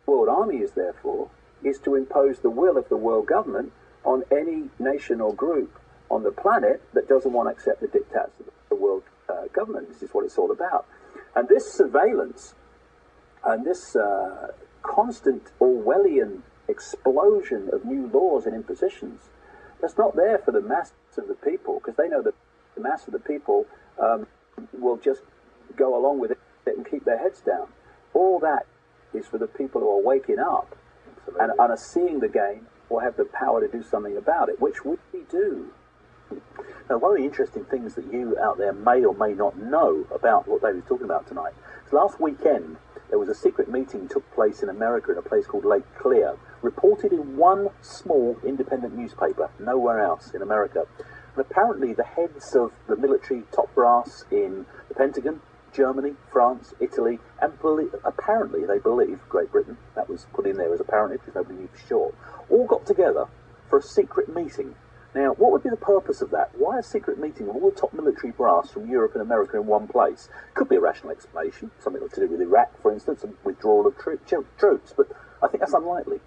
World Army is there for is to impose the will of the world government on any nation or group on the planet that doesn't want to accept the diktats of the world government. This is what it's all about. And this surveillance and this constant Orwellian explosion of new laws and impositions, that's not there for the mass of the people, because they know that the mass of the people will just go along with it and keep their heads down. All that is for the people who are waking up and are seeing the game or have the power to do something about it, which we do. Now, one of the interesting things that you out there may or may not know about what David's talking about tonight is last weekend there was a secret meeting took place in America in a place called Lake Clear, reported in one small independent newspaper, nowhere else in America. And apparently the heads of the military top brass in the Pentagon, Germany, France, Italy, and apparently they believe Great Britain, that was put in there as apparently because nobody knew for sure, all got together for a secret meeting. Now, what would be the purpose of that? Why a secret meeting of all the top military brass from Europe and America in one place? Could be a rational explanation, something to do with Iraq, for instance, and withdrawal of troops, but I think that's unlikely.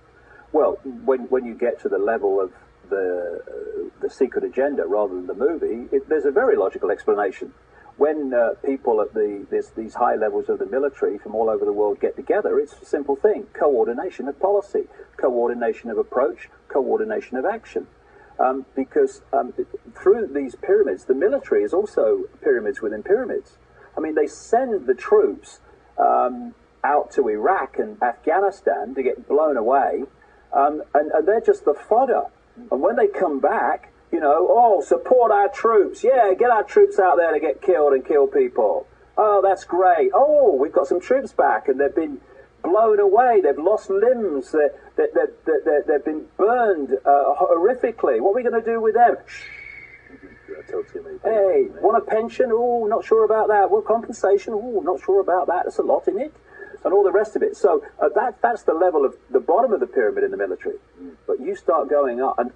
Well, when you get to the level of the secret agenda rather than the movie, there's a very logical explanation. When people at these high levels of the military from all over the world get together, it's a simple thing: coordination of policy, coordination of approach, coordination of action. Because through these pyramids, the military is also pyramids within pyramids. I mean, they send the troops out to Iraq and Afghanistan to get blown away, and they're just the fodder. And when they come back, you know, oh, support our troops. Yeah, get our troops out there to get killed and kill people. Oh, that's great. Oh, we've got some troops back, and they've been blown away. They've lost limbs. They've been burned horrifically. What are we going to do with them? Shh. Hey, want a pension? Oh, not sure about that. Well, compensation? Oh, not sure about that. There's a lot in it. And all the rest of it. So that's the level of the bottom of the pyramid in the military. But you start going up, and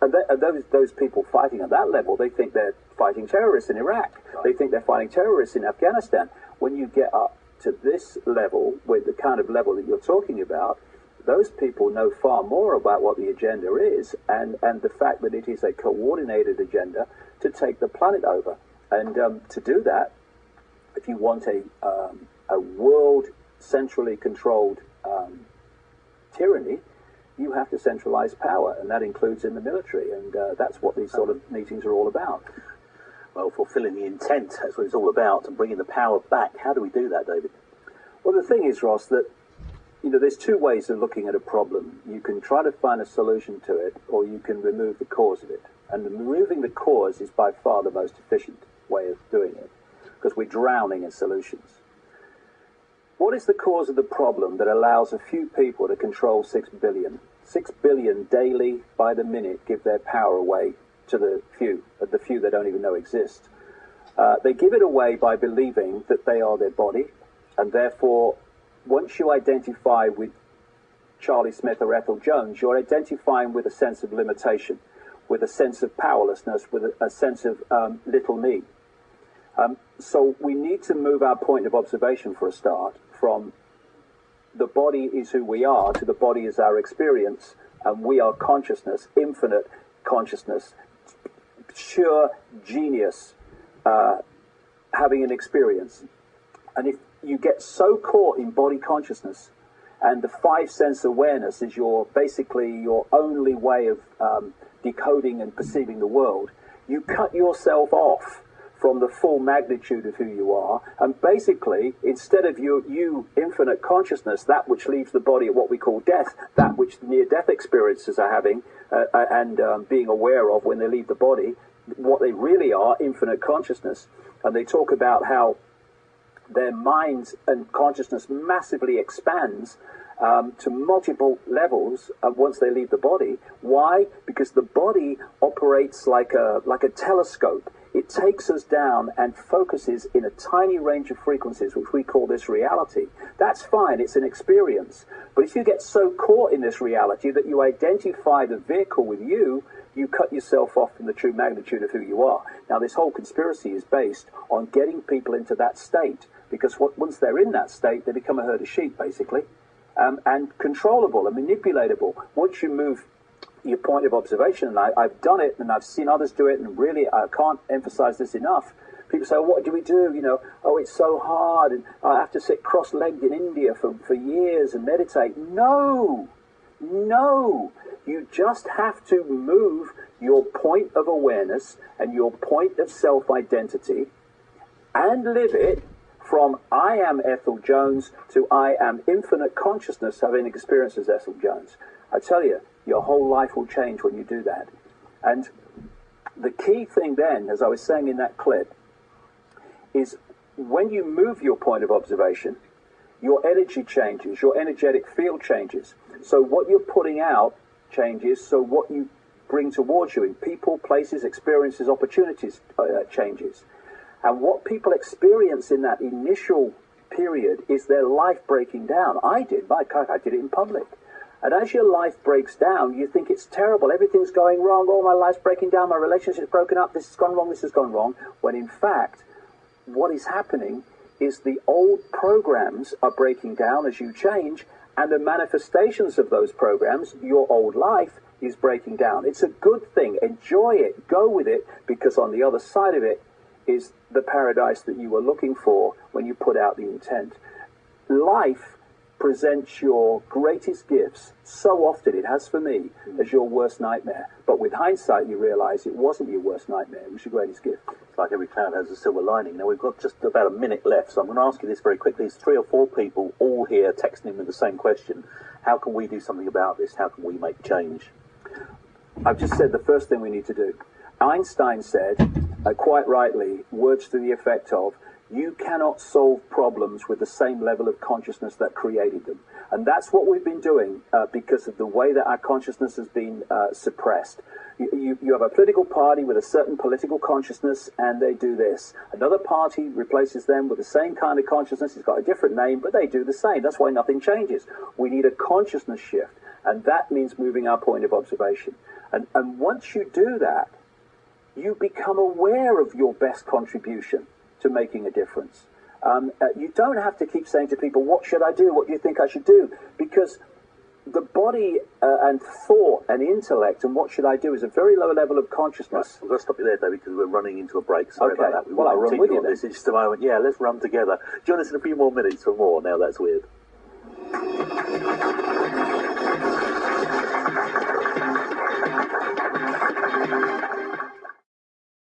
those people fighting at that level, they think they're fighting terrorists in Iraq. They think they're fighting terrorists in Afghanistan. When you get up to this level, with the kind of level that you're talking about, those people know far more about what the agenda is, and the fact that it is a coordinated agenda to take the planet over. And to do that, if you want a world centrally controlled tyranny, you have to centralize power, and that includes in the military, and that's what these sort of meetings are all about. Well, fulfilling the intent, that's what it's all about, and bringing the power back. How do we do that, David? Well, the thing is, Ross, that there's two ways of looking at a problem. You can try to find a solution to it, or you can remove the cause of it. And removing the cause is by far the most efficient way of doing it, because we're drowning in solutions. What is the cause of the problem that allows a few people to control 6 billion? 6 billion daily, by the minute, give their power away to the few they don't even know exist. They give it away by believing that they are their body, and therefore, once you identify with Charlie Smith or Ethel Jones, you're identifying with a sense of limitation, with a sense of powerlessness, with a sense of little me. So we need to move our point of observation for a start from the body is who we are to the body is our experience, and we are consciousness, infinite consciousness, pure genius, having an experience. And if you get so caught in body consciousness, and the five sense awareness is basically your only way of decoding and perceiving the world, you cut yourself off from the full magnitude of who you are, and basically, instead of you infinite consciousness, that which leaves the body at what we call death, that which near-death experiences are having and being aware of when they leave the body, what they really are, infinite consciousness. And they talk about how their minds and consciousness massively expands to multiple levels once they leave the body. Why? Because the body operates like a telescope. It takes us down and focuses in a tiny range of frequencies, which we call this reality. That's fine, it's an experience. But if you get so caught in this reality that you identify the vehicle with you, you cut yourself off from the true magnitude of who you are. Now, this whole conspiracy is based on getting people into that state, because once they're in that state, they become a herd of sheep, basically, and controllable and manipulatable. Once you move your point of observation, and I've done it, and I've seen others do it, and really, I can't emphasize this enough. People say, what do we do? You know, oh, it's so hard, and I have to sit cross-legged in India for years and meditate. No, no. You just have to move your point of awareness and your point of self-identity and live it from I am Ethel Jones to I am infinite consciousness having experienced as Ethel Jones. I tell you, your whole life will change when you do that. And the key thing then, as I was saying in that clip, is when you move your point of observation, your energy changes, your energetic field changes. So what you're putting out changes, so what you bring towards you in people, places, experiences, opportunities changes. And what people experience in that initial period is their life breaking down. I did it in public. And as your life breaks down, you think it's terrible, everything's going wrong, oh, my life's breaking down, my relationship's broken up, this has gone wrong, this has gone wrong, when in fact, what is happening is the old programs are breaking down as you change, and the manifestations of those programs, your old life, is breaking down. It's a good thing. Enjoy it. Go with it, because on the other side of it is the paradise that you were looking for when you put out the intent. Life presents your greatest gifts so often, it has for me, as your worst nightmare. But with hindsight, you realize it wasn't your worst nightmare. It was your greatest gift. It's like every cloud has a silver lining. Now, we've got just about a minute left, so I'm going to ask you this very quickly. There's 3 or 4 people all here texting in with the same question. How can we do something about this? How can we make change? I've just said the first thing we need to do. Einstein said, quite rightly, words to the effect of, you cannot solve problems with the same level of consciousness that created them. And that's what we've been doing because of the way that our consciousness has been suppressed. You have a political party with a certain political consciousness, and they do this. Another party replaces them with the same kind of consciousness. It's got a different name, but they do the same. That's why nothing changes. We need a consciousness shift, and that means moving our point of observation. And once you do that, you become aware of your best contribution to making a difference. You don't have to keep saying to people, what should I do? What do you think I should do? Because the body and thought and intellect and what should I do is a very low level of consciousness. Right. I've got to stop you there, David, because we're running into a break. Sorry about that. Well, I'll run with you then. This in just a moment. Yeah, let's run together. Join us in a few more minutes for more. Now That's Weird.